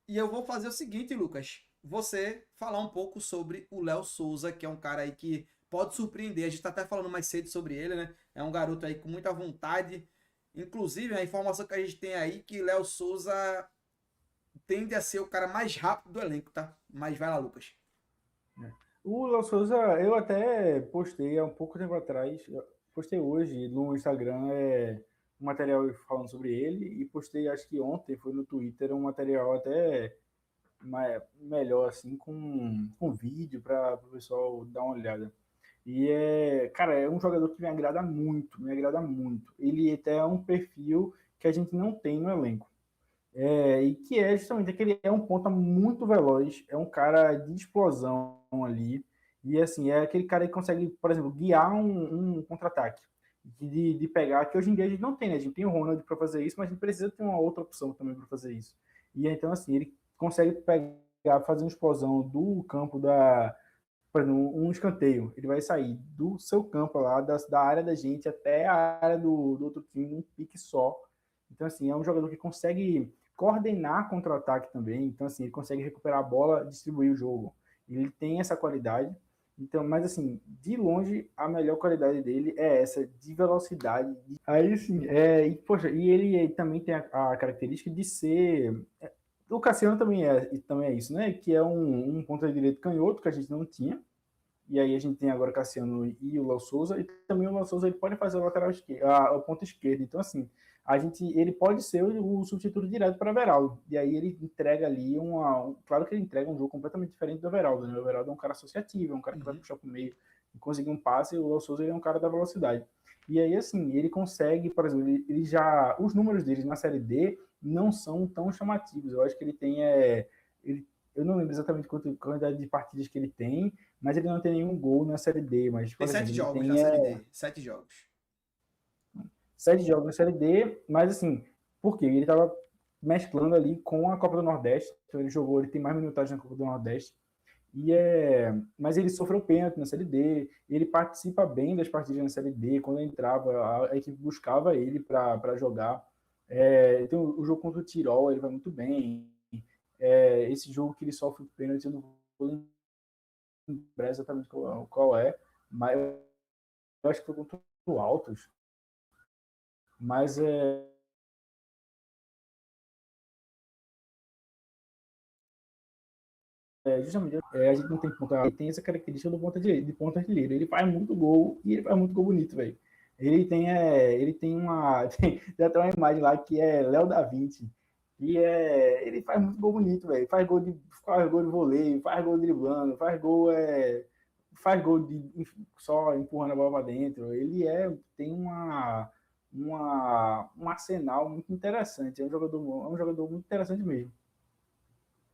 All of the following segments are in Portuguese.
E eu vou fazer o seguinte, Lucas. Você falar um pouco sobre o Léo Souza, que é um cara aí que pode surpreender. A gente tá até falando mais cedo sobre ele, né? É um garoto aí com muita vontade. Inclusive, a informação que a gente tem aí é que Léo Souza tende a ser o cara mais rápido do elenco, tá? Mas vai lá, Lucas. O Léo Souza, eu até postei há um pouco tempo atrás, postei hoje no Instagram um material falando sobre ele e postei acho que ontem, foi no Twitter, um material até melhor assim, com vídeo para o pessoal dar uma olhada. E cara, é um jogador que me agrada muito, me agrada muito. Ele até é um perfil que a gente não tem no elenco. E que é justamente aquele é um ponta muito veloz, é um cara de explosão ali, e assim, é aquele cara que consegue, por exemplo, guiar um contra-ataque, de pegar, que hoje em dia a gente não tem, né? A gente tem o Ronald para fazer isso, mas a gente precisa ter uma outra opção também para fazer isso. E então, assim, ele consegue pegar, fazer uma explosão do campo por exemplo, um escanteio, ele vai sair do seu campo lá, da área da gente até a área do outro time, num pique só. Então, assim, é um jogador que consegue coordenar contra-ataque também. Então, assim, ele consegue recuperar a bola, distribuir o jogo. Ele tem essa qualidade. Então, mas assim, de longe, a melhor qualidade dele é essa, de velocidade. Aí, sim, e, poxa, e ele também tem a característica de ser. O Cassiano também é isso, né? Que é um ponta-direito canhoto que a gente não tinha. E aí a gente tem agora o Cassiano e o Léo Souza, e também o Léo Souza ele pode fazer o lateral esquerdo, a ponta esquerda. Então, assim, ele pode ser o substituto direto para o Everaldo. E aí ele entrega ali claro que ele entrega um jogo completamente diferente do Everaldo, né? O Everaldo é um cara associativo, é um cara que vai Uhum. puxar para o meio e conseguir um passe, e o Léo Souza ele é um cara da velocidade. E aí, assim, ele consegue, por exemplo, ele já. Os números dele na Série D não são tão chamativos. Eu acho que ele tem. Ele, eu não lembro exatamente quantidade de partidas que ele tem, mas ele não tem nenhum gol na Série D. Mas, Tem por sete exemplo, ele jogos na tem Série D. 7 jogos. 7 jogos na Série D, mas assim, por quê? Ele estava mesclando ali com a Copa do Nordeste, então ele tem mais minutagem na Copa do Nordeste, mas ele sofreu pênalti na Série D, ele participa bem das partidas na Série D, quando ele entrava, a equipe buscava ele para jogar. Então, o jogo contra o Tirol, ele vai muito bem. Esse jogo que ele sofre o pênalti, eu não vou lembrar exatamente qual é, mas eu acho que foi contra o Altos, mas justamente a gente não tem ponta, ele tem essa característica do de ponta artilheiro. Ele faz muito gol e ele faz muito gol bonito, velho. Ele tem tem até uma imagem lá que é Léo da Vinci, ele faz muito gol bonito, velho. Faz gol de voleio, faz gol driblando, faz gol só empurrando a bola para dentro. Tem um arsenal muito interessante. É um jogador muito interessante mesmo.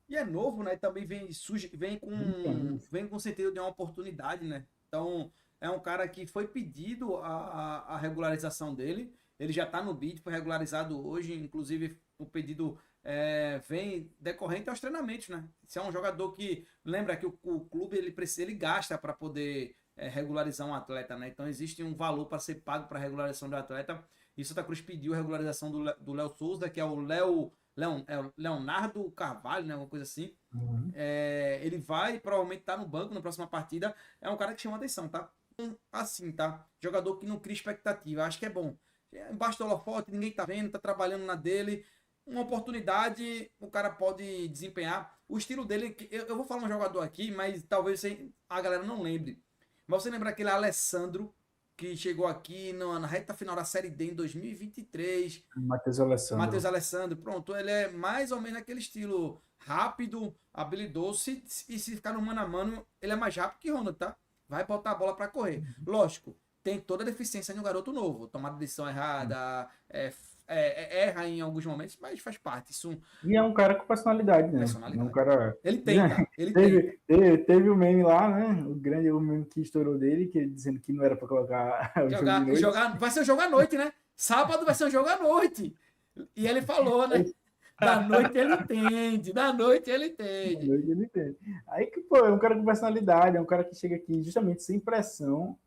E é novo, né? Também Então, vem com sentido de uma oportunidade, né? Então, é um cara que foi pedido a regularização dele. Ele já está no bid, foi regularizado hoje. Inclusive, o pedido vem decorrente aos treinamentos, né? Se é um jogador que lembra que o clube ele gasta para poder regularizar um atleta, né? Então, existe um valor para ser pago para a regularização do atleta. E Santa Cruz pediu a regularização do Léo Souza, que é o Leonardo Carvalho, né? Alguma coisa assim. uhum. Ele vai provavelmente estar no banco na próxima partida. É um cara que chama atenção, tá? Assim, tá? Jogador que não cria expectativa. Acho que é bom. Embaixo do holofote, ninguém tá vendo, tá trabalhando na dele. Uma oportunidade, o cara pode desempenhar. O estilo dele, eu vou falar um jogador aqui, mas talvez a galera não lembre. Mas você lembra aquele Alessandro que chegou aqui na reta final da Série D em 2023? Matheus Matheus Alessandro. Alessandro, pronto, ele é mais ou menos aquele estilo rápido, habilidoso. E se ficar no mano a mano, ele é mais rápido que Ronald, tá? Vai botar a bola para correr. Lógico, tem toda a deficiência de um garoto novo. Tomada de decisão errada, erra em alguns momentos, mas faz parte. Isso E é um cara com personalidade, é né? É um personalidade. cara. Ele tem, tá? Ele tem. Teve o meme lá, né? O meme que estourou dele, que ele dizendo que não era para colocar o jogo de noite. Vai ser um jogo à noite, né? Sábado vai ser um jogo à noite. E ele falou, né? Da noite ele entende, da noite ele entende. Ele tem. Aí que, pô, é um cara com personalidade, é um cara que chega aqui justamente sem pressão.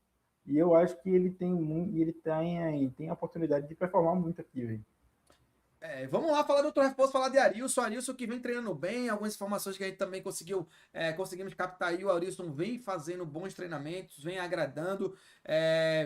E eu acho que ele tem a oportunidade de performar muito aqui, velho. Vamos lá falar do outro reforço, falar de Arilson. Arilson que vem treinando bem, algumas informações que a gente também conseguimos captar aí. O Arilson vem fazendo bons treinamentos, vem agradando,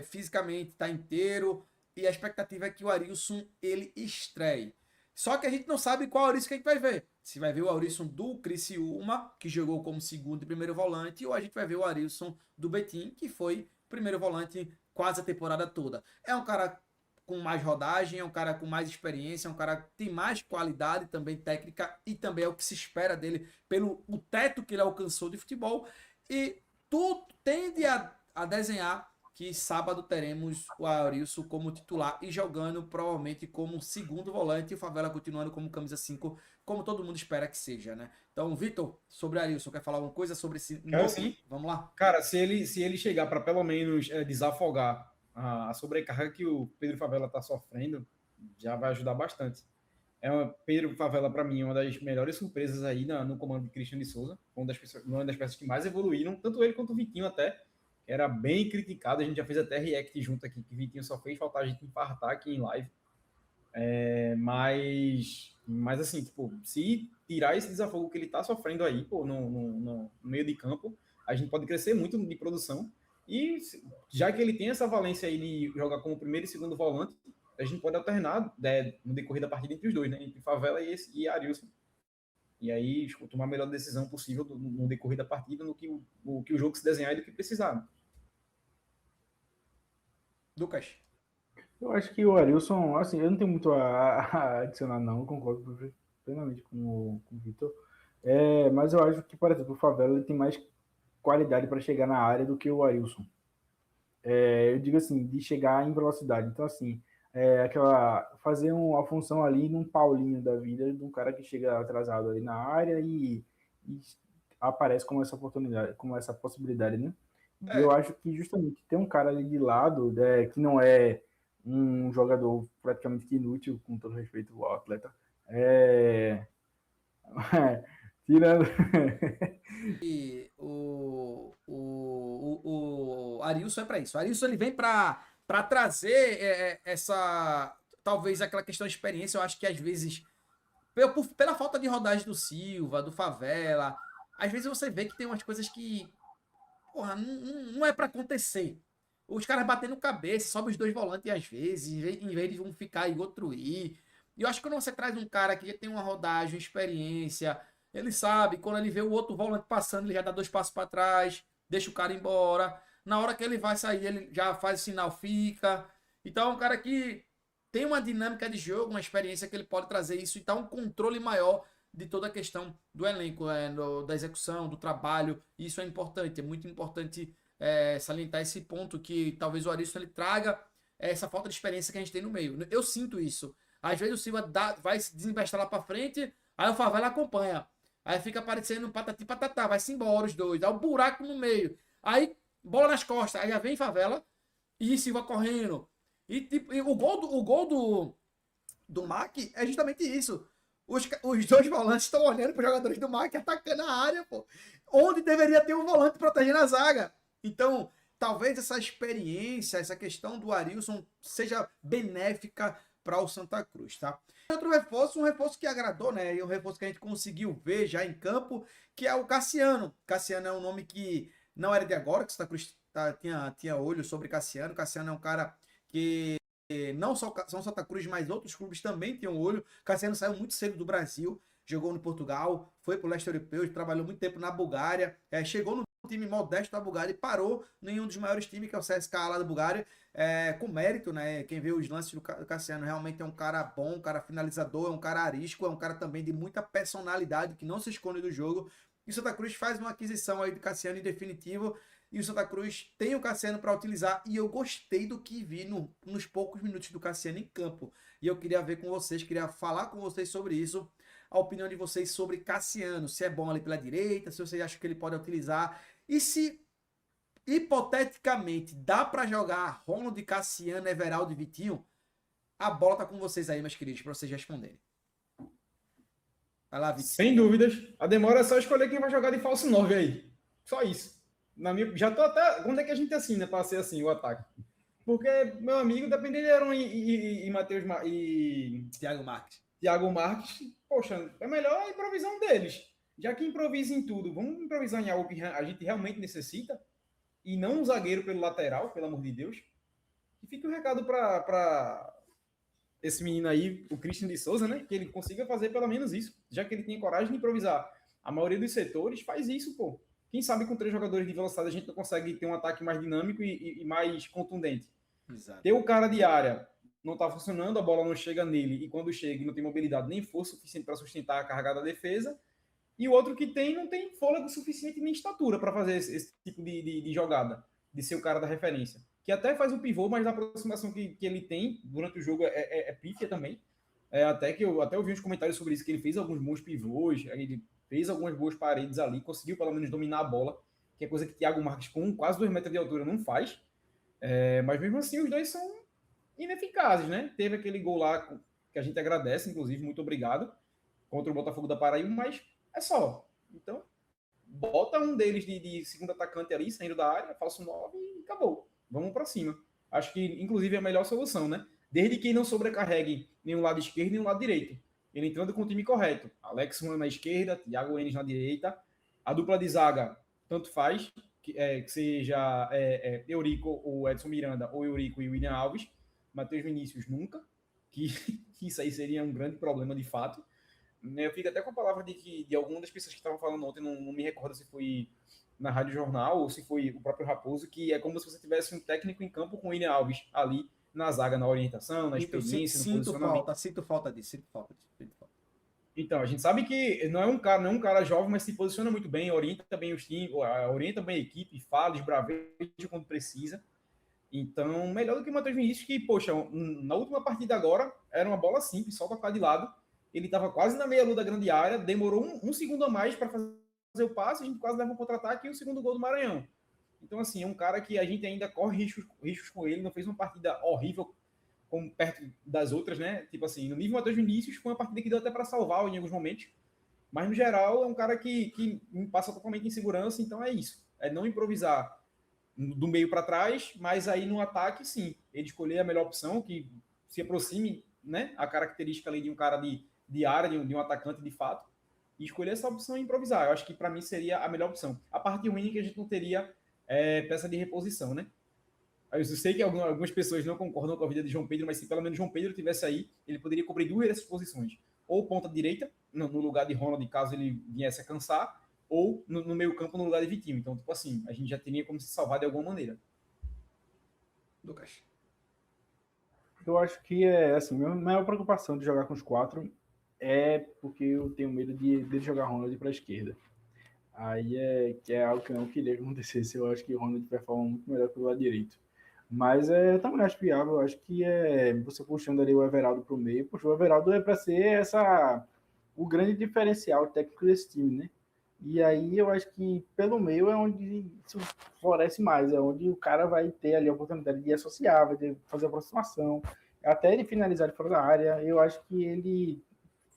fisicamente está inteiro. E a expectativa é que o Arilson ele estreie. Só que a gente não sabe qual Arilson que a gente vai ver. Se vai ver o Arilson do Criciúma, que jogou como segundo e primeiro volante, ou a gente vai ver o Arilson do Betim, que foi primeiro volante quase a temporada toda. É um cara com mais rodagem, é um cara com mais experiência, é um cara que tem mais qualidade também técnica e também é o que se espera dele pelo o teto que ele alcançou de futebol. E tudo tende a desenhar que sábado teremos o Arilson como titular e jogando provavelmente como segundo volante e o Favela continuando como camisa 5, como todo mundo espera que seja, né? Então, Vitor, sobre o Arilson, quer falar alguma coisa sobre esse Quero novo? sim. Vamos lá? Cara, se ele chegar para pelo menos desafogar a sobrecarga que o Pedro Favela está sofrendo, já vai ajudar bastante. Pedro Favela, para mim, é uma das melhores surpresas aí no comando de Christian de Souza. Uma das peças que mais evoluíram, tanto ele quanto o Vitinho até, que era bem criticado. A gente já fez até react junto aqui, que o Vitinho só fez faltar a gente infartar aqui em live. Mas assim, tipo, se tirar esse desafogo que ele tá sofrendo aí, pô, no meio de campo, a gente pode crescer muito de produção. E já que ele tem essa valência aí de jogar como primeiro e segundo volante, a gente pode alternar no decorrer da partida entre os dois, né? Entre Favela e Arilson. E aí, tomar a melhor decisão possível no decorrer da partida, no que o jogo se desenhar e do que precisar. Lucas. Eu acho que o Arilson, assim, eu não tenho muito a adicionar, não, concordo plenamente com o Vitor. Mas eu acho que, por exemplo, o Favela ele tem mais qualidade para chegar na área do que o Arilson. Eu digo assim, de chegar em velocidade. Então, assim, fazer uma função ali num Paulinho da vida, de um cara que chega atrasado ali na área e aparece como essa oportunidade, como essa possibilidade, né? E eu acho que justamente ter um cara ali de lado, que não é um jogador praticamente inútil, com todo respeito ao atleta, tirando. E o Arilson é para isso. O Arilson ele vem para trazer essa. Talvez aquela questão de experiência. Eu acho que às vezes, pela falta de rodagem do Silva, do Favela, às vezes você vê que tem umas coisas que. Porra, não é para acontecer. Os caras batendo cabeça, sobe os dois volantes às vezes, em vez de um ficar e outro ir. E eu acho que quando você traz um cara que já tem uma rodagem, experiência, ele sabe, quando ele vê o outro volante passando, ele já dá dois passos para trás, deixa o cara embora. Na hora que ele vai sair, ele já faz o sinal, fica. Então é um cara que tem uma dinâmica de jogo, uma experiência que ele pode trazer isso e dá um controle maior de toda a questão do elenco, da execução, do trabalho. Isso é importante, é muito importante salientar esse ponto que talvez o Arilson ele traga essa falta de experiência que a gente tem no meio. Eu sinto isso. Às vezes o Silva vai se desinvestir lá para frente, aí o Favela acompanha. Aí fica aparecendo patati patatá, vai-se embora os dois, dá um buraco no meio. Aí, bola nas costas, aí já vem Favela e Silva correndo. E, tipo, o gol do Mac é justamente isso. Os dois volantes estão olhando para os jogadores do Mac atacando a área, pô. Onde deveria ter um volante protegendo a zaga. Então, talvez essa experiência, essa questão do Arilson seja benéfica para o Santa Cruz, tá? Outro reforço, um reforço que agradou, né? E um reforço que a gente conseguiu ver já em campo, que é o Cassiano. Cassiano é um nome que não era de agora, que o Santa Cruz tinha olho sobre Cassiano. Cassiano é um cara que não só Santa Cruz, mas outros clubes também tinham olho. Cassiano saiu muito cedo do Brasil, jogou no Portugal, foi para o leste europeu, trabalhou muito tempo na Bulgária, chegou no time modesto da Bulgária e parou em um dos maiores times, que é o CSKA lá da Bulgária, com mérito, né? Quem vê os lances do Cassiano realmente é um cara bom, um cara finalizador, é um cara arisco, é um cara também de muita personalidade, que não se esconde do jogo. E o Santa Cruz faz uma aquisição aí do Cassiano em definitivo, e o Santa Cruz tem o Cassiano para utilizar, e eu gostei do que vi nos poucos minutos do Cassiano em campo. E eu queria ver com vocês, queria falar com vocês sobre isso, a opinião de vocês sobre Cassiano, se é bom ali pela direita, se vocês acham que ele pode utilizar, e se, hipoteticamente, dá para jogar Ronald, Cassiano, Everaldo e Vitinho, a bola tá com vocês aí, meus queridos, para vocês responderem. Vai lá, Vitinho. Sem dúvidas. A demora é só escolher quem vai jogar de falso 9 aí. Só isso. Já tô até... Quando é que a gente assina para ser assim, o ataque? Porque, meu amigo, dependendo de Aaron e Matheus e Thiago Marques. Thiago Marques, poxa, é melhor a improvisão deles. Já que improvisa em tudo, vamos improvisar em algo que a gente realmente necessita e não um zagueiro pelo lateral, pelo amor de Deus. E fica o recado para esse menino aí, o Christian de Souza, né? Que ele consiga fazer pelo menos isso. Já que ele tem coragem de improvisar a maioria dos setores, faz isso, pô. Quem sabe com 3 jogadores de velocidade a gente não consegue ter um ataque mais dinâmico e mais contundente. Exato. Ter o cara de área não tá funcionando, a bola não chega nele, e quando chega não tem mobilidade nem força suficiente para sustentar a carga da defesa. E o outro que tem não tem fôlego suficiente nem estatura para fazer esse tipo de jogada, de ser o cara da referência. Que até faz o pivô, mas na aproximação que ele tem durante o jogo é pífia também. Até eu vi uns comentários sobre isso, que ele fez alguns bons pivôs, ele fez algumas boas paredes ali, conseguiu pelo menos dominar a bola, que é coisa que Thiago Marques, com quase 2 metros de altura, não faz. Mas mesmo assim, os dois são ineficazes, né? Teve aquele gol lá que a gente agradece, inclusive, muito obrigado, contra o Botafogo da Paraíba, mas é só. Então, bota um deles de segundo atacante ali, saindo da área, falso 9 e acabou. Vamos para cima. Acho que, inclusive, é a melhor solução, né? Desde que não sobrecarregue nem o lado esquerdo nem o lado direito. Ele entrando com o time correto. Alex Juan na esquerda, Thiago Enes na direita. A dupla de zaga, tanto faz, que seja Eurico ou Edson Miranda, ou Eurico e William Alves. Matheus Vinícius nunca, que isso aí seria um grande problema de fato. Eu fico até com a palavra de alguma das pessoas que estavam falando ontem, não me recordo se foi na Rádio Jornal ou se foi o próprio Raposo, que é como se você tivesse um técnico em campo com o William Alves ali na zaga, na orientação, na experiência, no posicionamento. Sinto falta disso. Então, a gente sabe que não é um cara jovem, mas se posiciona muito bem, orienta bem os times, orienta bem a equipe, fala, esbraveja quando precisa. Então, melhor do que o Matheus Vinícius, que, poxa, na última partida agora, era uma bola simples, só tocar de lado. Ele estava quase na meia-lua da grande área, demorou um segundo a mais para fazer o passe, a gente quase leva um contra-ataque e o segundo gol do Maranhão. Então, assim, é um cara que a gente ainda corre riscos com ele, não fez uma partida horrível como perto das outras, né? Tipo assim, no nível Matheus Vinícius, foi uma partida que deu até para salvar em alguns momentos, mas no geral é um cara que me passa totalmente em segurança, então é isso. É não improvisar do meio para trás, mas aí no ataque, sim, ele escolher a melhor opção, que se aproxime, né, a característica ali de um cara de área, de um atacante de fato, e escolher essa opção e improvisar. Eu acho que para mim seria a melhor opção. A parte ruim é que a gente não teria peça de reposição, né? Eu sei que algumas pessoas não concordam com a vida de João Pedro, mas se pelo menos João Pedro tivesse aí, ele poderia cobrir 2 dessas posições. Ou ponta direita, no lugar de Ronald, caso ele viesse a cansar, ou no meio campo, no lugar de Vitinho. Então, tipo assim, a gente já teria como se salvar de alguma maneira. Lucas. Eu acho que assim, minha maior preocupação de jogar com os 4 é porque eu tenho medo de jogar Ronald para a esquerda. Aí que é algo que eu não queria que acontecesse. Eu acho que o Ronald performa muito melhor pelo lado direito. Mas eu também acho viável. Eu acho que você puxando ali o Everaldo para o meio. Poxa, o Everaldo é para ser o grande diferencial técnico desse time, né? E aí eu acho que pelo meio é onde isso floresce mais. É onde o cara vai ter ali a oportunidade de associar, vai ter, fazer aproximação. Até ele finalizar de fora da área, eu acho que ele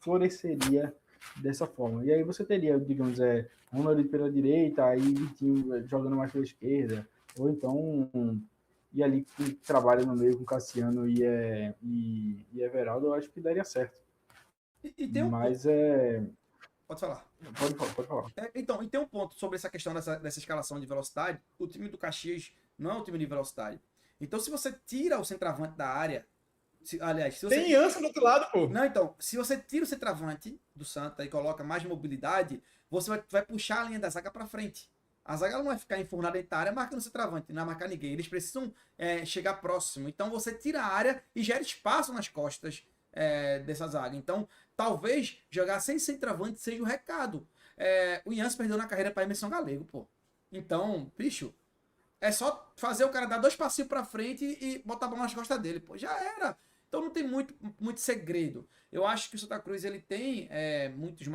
floresceria dessa forma. E aí você teria, digamos, Ronald pela direita, aí Vitinho jogando mais pela esquerda, ou então e ali que trabalha no meio com Cassiano e Everaldo, eu acho que daria certo. E tem Mas Pode falar. Pode falar. Então, e tem um ponto sobre essa questão dessa escalação de velocidade. O time do Caxias não é um time de velocidade. Então, se você tira o centroavante da área, aliás, se você... Tem Anson do outro lado, pô. Não, então, se você tira o centroavante do Santa e coloca mais mobilidade, você vai puxar a linha da zaga para frente. A zaga não vai ficar enfurnada dentro da área marcando o centroavante, não vai marcar ninguém. Eles precisam chegar próximo. Então, você tira a área e gera espaço nas costas dessa zaga. Então, talvez jogar sem centroavante seja o recado. O Ian perdeu na carreira para Emerson Galego, pô. Então, bicho, é só fazer o cara dar 2 passinhos para frente e botar a bola nas costas dele, pô. Já era. Então não tem muito segredo. Eu acho que o Santa Cruz ele tem muitos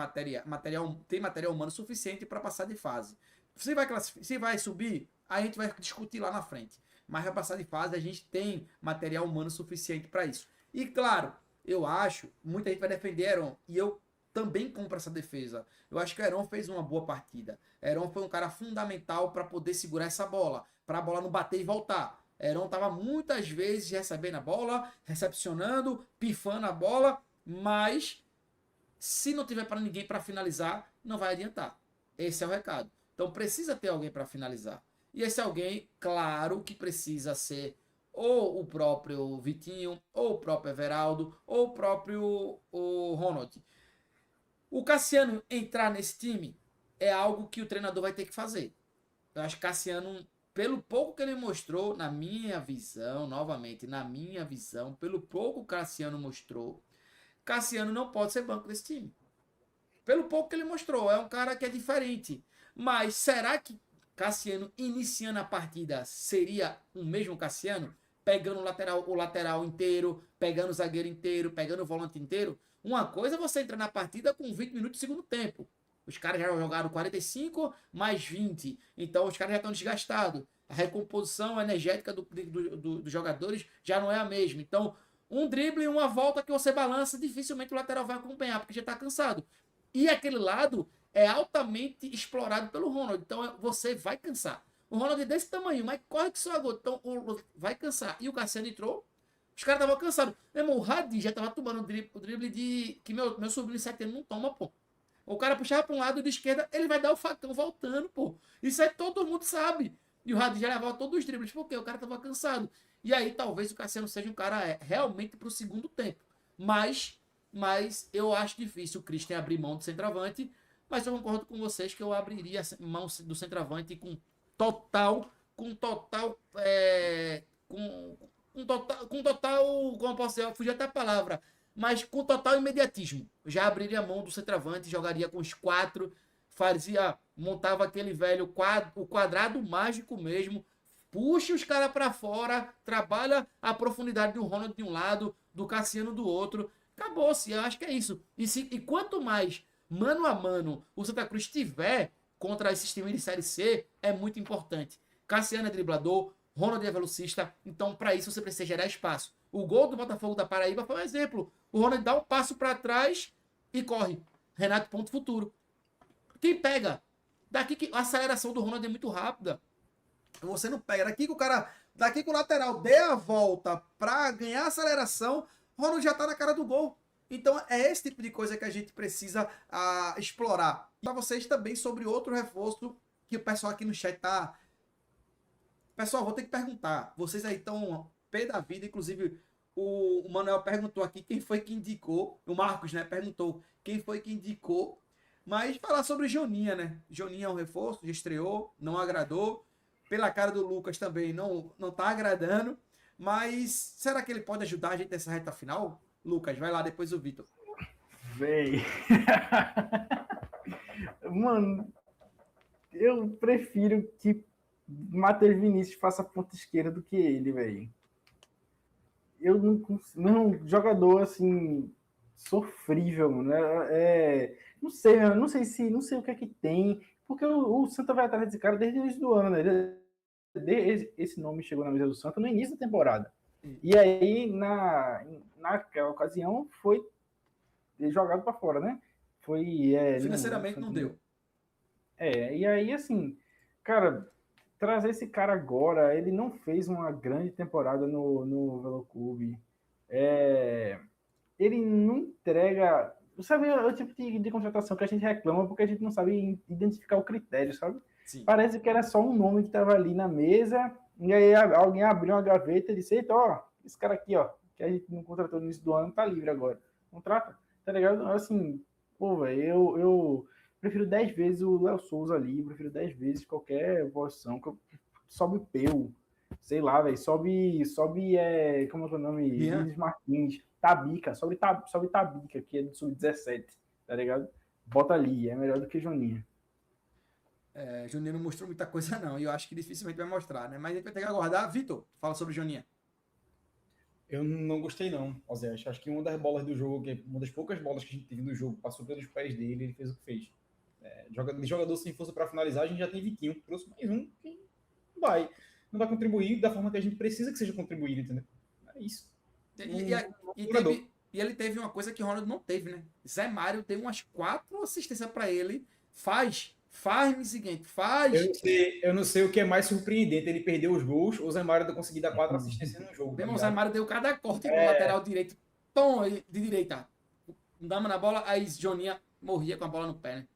tem material humano suficiente para passar de fase. Se vai subir, a gente vai discutir lá na frente. Mas para passar de fase, a gente tem material humano suficiente para isso. E claro, eu acho, muita gente vai defender Heron, e eu também compro essa defesa. Eu acho que o Heron fez uma boa partida. Heron foi um cara fundamental para poder segurar essa bola, para a bola não bater e voltar. Heron estava muitas vezes recebendo a bola, recepcionando, pifando a bola, Mas se não tiver para ninguém para finalizar, não vai adiantar. Esse é o recado. Então precisa ter alguém para finalizar. E esse alguém, claro que precisa ser ou o próprio Vitinho, ou o próprio Everaldo, ou o próprio Ronald. O Cassiano entrar nesse time é algo que o treinador vai ter que fazer. Eu acho que Cassiano, pelo pouco que ele mostrou, na minha visão, novamente, na minha visão, pelo pouco que o Cassiano mostrou, Cassiano não pode ser banco desse time. Pelo pouco que ele mostrou, é um cara que é diferente. Mas será que Cassiano iniciando a partida seria o mesmo Cassiano? Pegando o lateral inteiro, pegando o zagueiro inteiro, pegando o volante inteiro? Uma coisa é você entrar na partida com 20 minutos de segundo tempo. Os caras já jogaram 45 mais 20. Então os caras já estão desgastados. A recomposição energética dos jogadores já não é a mesma. Então, um drible e uma volta que você balança, dificilmente o lateral vai acompanhar, porque já está cansado. E aquele lado é altamente explorado pelo Ronald. Então você vai cansar. O Ronald é desse tamanho, mas corre que só a gota. Então vai cansar. E o Cassiano entrou. Os caras estavam cansados. Meu irmão, o Hadi já estava tomando o drible de que meu sobrinho de 7 anos não toma, pô. O cara puxava para um lado de esquerda, ele vai dar o facão voltando, pô. Isso aí todo mundo sabe. E o Hadi já levava todos os dribles, porque o cara estava cansado. E aí talvez o Cassiano seja um cara realmente para o segundo tempo. Mas eu acho difícil o Christian abrir mão do centroavante. Mas eu concordo com vocês que eu abriria mão do centroavante com total, como eu posso dizer, eu fugi até a palavra, mas com total imediatismo. Já abriria mão do centroavante, jogaria com os 4, montava aquele velho o quadrado mágico mesmo, puxa os caras para fora, trabalha a profundidade do Ronald de um lado, do Cassiano do outro. Acabou-se, eu acho que é isso. E quanto mais mano a mano o Santa Cruz tiver contra esses times de Série C, é muito importante. Cassiano é driblador, Ronald é velocista, então para isso você precisa gerar espaço. O gol do Botafogo da Paraíba foi um exemplo. O Ronald dá um passo para trás e corre. Renato, ponto futuro. Quem pega? Daqui que a aceleração do Ronald é muito rápida. Você não pega. Daqui que o lateral dê a volta para ganhar aceleração, Ronald já tá na cara do gol. Então é esse tipo de coisa que a gente precisa explorar. E para vocês também sobre outro reforço que o pessoal aqui no chat tá... Pessoal, vou ter que perguntar. Vocês aí estão pé da vida. Inclusive o Manuel perguntou aqui quem foi que indicou. O Marcos, né, perguntou quem foi que indicou. Mas falar sobre Joninha, né? Joninha é um reforço, já estreou, não agradou. Pela cara do Lucas também não tá agradando. Mas será que ele pode ajudar a gente nessa reta final? Lucas, vai lá, depois o Vitor. Véi. Mano, eu prefiro que Matheus Vinícius faça a ponta esquerda do que ele, velho. Eu não consigo. Não, jogador assim, sofrível, mano. Não sei o que é que tem. Porque o Santa vai atrás desse cara desde o início do ano, né? Esse nome chegou na mesa do Santa no início da temporada. E aí, naquela ocasião, foi jogado para fora, né? Financeiramente não deu. E aí, assim, cara, trazer esse cara agora, ele não fez uma grande temporada no Velo Clube. Ele não entrega... Sabe, é o tipo de contratação que a gente reclama porque a gente não sabe identificar o critério, sabe? Sim. Parece que era só um nome que estava ali na mesa, e aí alguém abriu uma gaveta e disse, eita, ó, esse cara aqui, ó, que a gente não contratou no início do ano, tá livre agora. Contrata, tá ligado? Assim, pô, velho, eu prefiro 10 vezes o Léo Souza ali, prefiro 10 vezes qualquer posição, sobe o Peu, sei lá, velho, sobe, como é o nome? Vinícius Martins, Tabica, sobe Tabica, que é do Sub-17, tá ligado? Bota ali, é melhor do que Joninha. Joninha não mostrou muita coisa não, e eu acho que dificilmente vai mostrar, né? Mas a gente vai ter que aguardar. Vitor, fala sobre Joninha. Eu não gostei não, Ozé. Acho que uma das bolas do jogo, uma das poucas bolas que a gente teve no jogo, passou pelos pés dele, ele fez o que fez. De jogador sem força para finalizar, a gente já tem Vitinho, trouxe mais um que não vai contribuir da forma que a gente precisa que seja contribuído, entendeu? É isso. E ele teve uma coisa que o Ronald não teve, né? Zé Mário deu umas 4 assistências para ele, faz o seguinte, faz. Eu não sei o que é mais surpreendente, ele perdeu os gols, o Zé Mário conseguir dar 4 assistências no jogo. O Zé Mário deu cada corte com o lateral direito, tom de direita. dava na bola, aí Joninha morria com a bola no pé, né?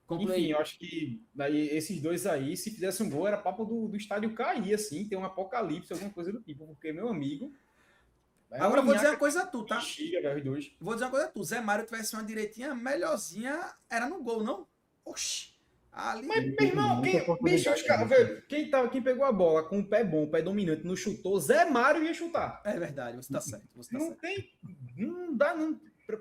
Conclui Enfim, aí. eu acho que daí esses dois aí, se fizesse um gol, era papo do estádio cair, assim, ter um apocalipse, alguma coisa do tipo, porque, meu amigo, é uma Agora eu vou dizer uma nhaca coisa a tu, que tá? bexiga, velho, os dois. Vou dizer uma coisa a tu. Zé Mário tivesse uma direitinha melhorzinha, era no gol, não? Oxi. Ali. Ele Meu teve irmão, muita bicho, os oportunidade, caras, bicho. velho, quem pegou a bola com o pé bom, o pé dominante, não chutou, Zé Mário ia chutar. É verdade, você tá certo. Você tá Não certo. tem, não dá, não,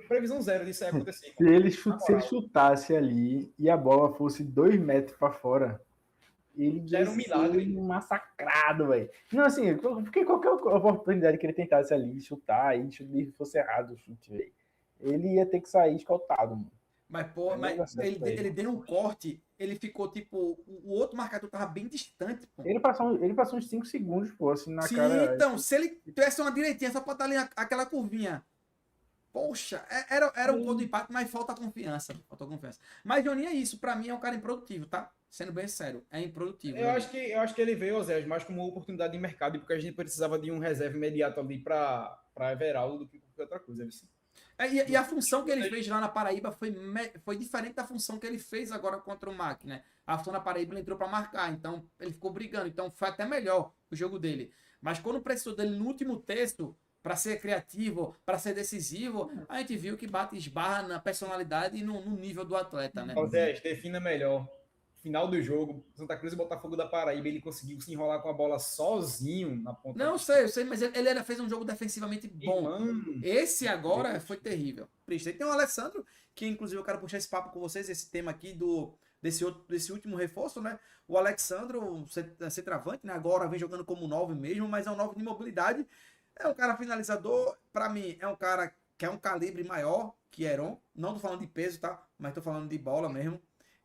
previsão zero disso aí acontecer, Se cara. ele, Na se ele moral, chutasse ali e a bola fosse 2 metros para fora, ele já ia era um ser milagre. massacrado, velho. Não, assim, porque qualquer oportunidade que ele tentasse ali chutar e fosse errado o chute, velho, ele ia ter que sair escoltado, mano. Mas, pô, Aí não ia mas dar certo pra ele ele. deu um corte, ele ficou tipo. O outro marcador tava bem distante, pô. Ele passou uns 5 segundos, pô, assim, na Sim, cara. então, se ele tivesse uma direitinha, só pra dar ali aquela curvinha. Poxa, era um gol de empate, mas falta confiança. Falta confiança. Mas Joninha é isso, pra mim é um cara improdutivo, tá? Sendo bem sério, é improdutivo, Joninha. Eu acho que ele veio, Zé, mais como uma oportunidade de mercado, porque a gente precisava de um reserva imediato ali para Everaldo do que qualquer outra coisa. Viu? E a função que ele fez lá na Paraíba foi diferente da função que ele fez agora contra o MAC, né? A função na Paraíba ele entrou pra marcar, então ele ficou brigando, então foi até melhor o jogo dele. Mas quando precisou dele no último texto, pra ser criativo, pra ser decisivo, a gente viu que bate esbarra na personalidade e no nível do atleta, né? Ó, Zé, defina melhor. Final do jogo, Santa Cruz e Botafogo da Paraíba, ele conseguiu se enrolar com a bola sozinho na ponta Não, de cima. eu sei, mas ele fez um jogo defensivamente E, bom. mano, Esse agora foi terrível. Triste. Aí tem o Alessandro, que inclusive eu quero puxar esse papo com vocês, esse tema aqui desse último reforço, né? O Alexandro, centroavante, né? Agora vem jogando como 9 mesmo, mas é um 9 de mobilidade. É um cara finalizador, pra mim, é um cara que é um calibre maior que Heron. Não tô falando de peso, tá? Mas tô falando de bola mesmo.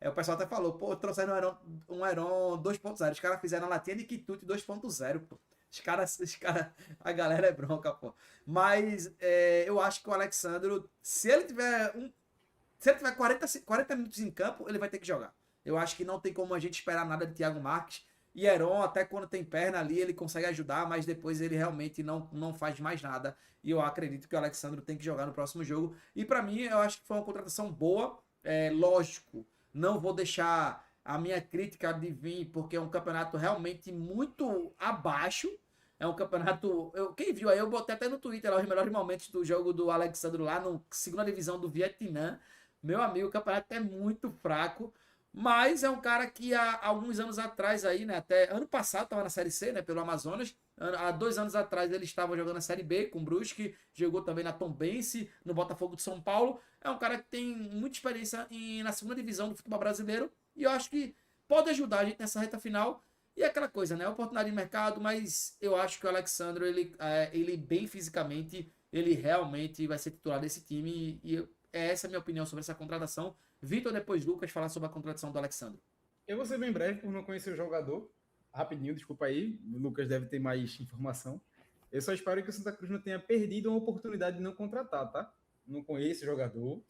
O pessoal até falou, pô, trouxeram um Heron 2.0. Os caras fizeram a latinha de quitute 2.0, pô. A galera é bronca, pô. Mas eu acho que o Alexandro, se ele tiver 40 minutos em campo, ele vai ter que jogar. Eu acho que não tem como a gente esperar nada de Thiago Marques. E Heron, até quando tem perna ali, ele consegue ajudar, mas depois ele realmente não faz mais nada. E eu acredito que o Alexandro tem que jogar no próximo jogo. E para mim, eu acho que foi uma contratação boa. Lógico, não vou deixar a minha crítica de vir, porque é um campeonato realmente muito abaixo. É um campeonato. Quem viu aí, eu botei até no Twitter lá os melhores momentos do jogo do Alexandre lá, no segunda divisão do Vietnã. Meu amigo, o campeonato é muito fraco. Mas é um cara que há alguns anos atrás aí, né? Até ano passado estava na Série C, né? Pelo Amazonas. Há 2 anos atrás ele estava jogando na Série B com o Brusque. Jogou também na Tombense, no Botafogo de São Paulo. É um cara que tem muita experiência na segunda divisão do futebol brasileiro. E eu acho que pode ajudar a gente nessa reta final. E é aquela coisa, né? Oportunidade de mercado, mas eu acho que o Alexandre, ele bem fisicamente, ele realmente vai ser titular desse time. E essa é a minha opinião sobre essa contratação. Vitor, depois Lucas, falar sobre a contratação do Alexandre. eu vou ser bem breve por não conhecer o jogador. Rapidinho, desculpa aí. O Lucas deve ter mais informação. Eu só espero que o Santa Cruz não tenha perdido uma oportunidade de não contratar, tá? Não conheço o jogador.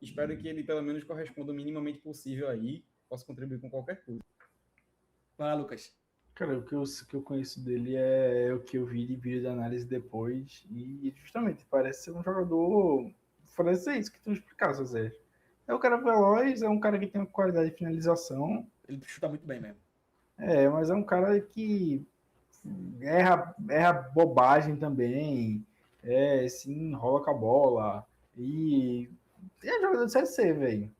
Espero que ele pelo menos corresponda o minimamente possível aí. Possa contribuir com qualquer coisa. Vai lá, Lucas. Cara, o que eu conheço dele é o que eu vi de vídeo de análise depois. E justamente, parece ser um jogador. Parece ser isso que tu explicasse, Zé. É um cara veloz, é um cara que tem uma qualidade de finalização. Ele chuta muito bem mesmo. Mas é um cara que erra bobagem também. Se enrola com a bola. E é jogador de Série C, velho.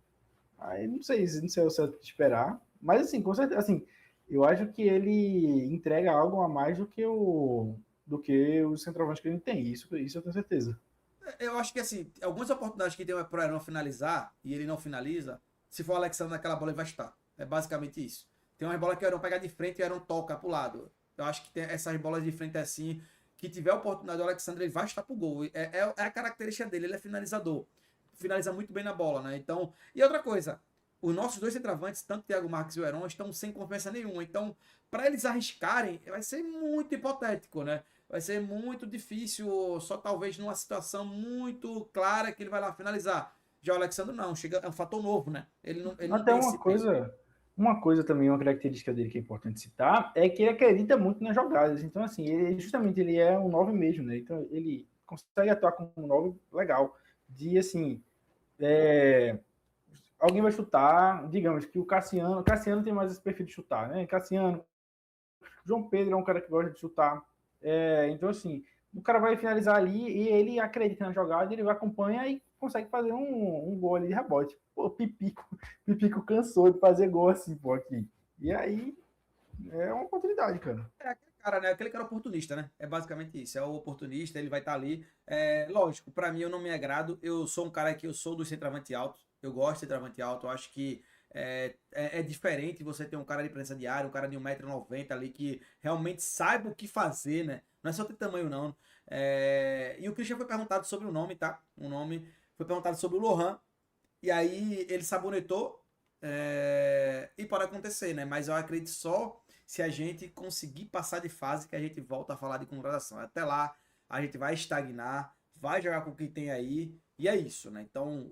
Aí não sei o certo que esperar. Mas assim, com certeza, assim, eu acho que ele entrega algo a mais do que o centroavante que ele tem. Isso eu tenho certeza. Eu acho que, assim, algumas oportunidades que tem pro Heron finalizar e ele não finaliza, se for o Alexandre naquela bola, ele vai estar. É basicamente isso. Tem uma bola que o Heron pega de frente e o Heron toca pro lado. Eu acho que tem essas bolas de frente assim, que tiver oportunidade do Alexandre, ele vai estar pro gol. É a característica dele, ele é finalizador. Finaliza muito bem na bola, né? Então, e outra coisa, os nossos dois centroavantes, tanto o Thiago Marques e o Heron, estão sem confiança nenhuma. Então, para eles arriscarem, vai ser muito hipotético, né? Vai ser muito difícil, só talvez numa situação muito clara que ele vai lá finalizar. Já o Alexandre não, chega, é um fator novo, né? Ele não Até tem esse peso. uma coisa também, uma característica dele que é importante citar, é que ele acredita muito nas jogadas. Então, assim, ele é um 9 mesmo, né? Então, ele consegue atuar como um 9 legal. de assim, alguém vai chutar, digamos que o Cassiano tem mais esse perfil de chutar, né? Cassiano, João Pedro é um cara que gosta de chutar. Então, assim, o cara vai finalizar ali e ele acredita na jogada, ele acompanha e consegue fazer um gol ali de rebote. Pô, Pipico cansou de fazer gol assim, pô, aqui. E aí é uma oportunidade, cara. É aquele cara, né? Aquele cara oportunista, né? É basicamente isso. É o oportunista, ele vai estar ali. Lógico, pra mim eu não me agrado. Eu sou um cara que eu sou do centroavante alto. Eu gosto de centroavante alto. Eu acho que é diferente você ter um cara de presença de área, um cara de 1,90 m ali que realmente saiba o que fazer, né? Não é só ter tamanho, não. E o Christian foi perguntado sobre o nome, tá? O nome foi perguntado sobre o Lohan. E aí ele sabonetou. E pode acontecer, né? Mas eu acredito só se a gente conseguir passar de fase que a gente volta a falar de contratação. Até lá, a gente vai estagnar, vai jogar com o que tem aí, e é isso, né? Então,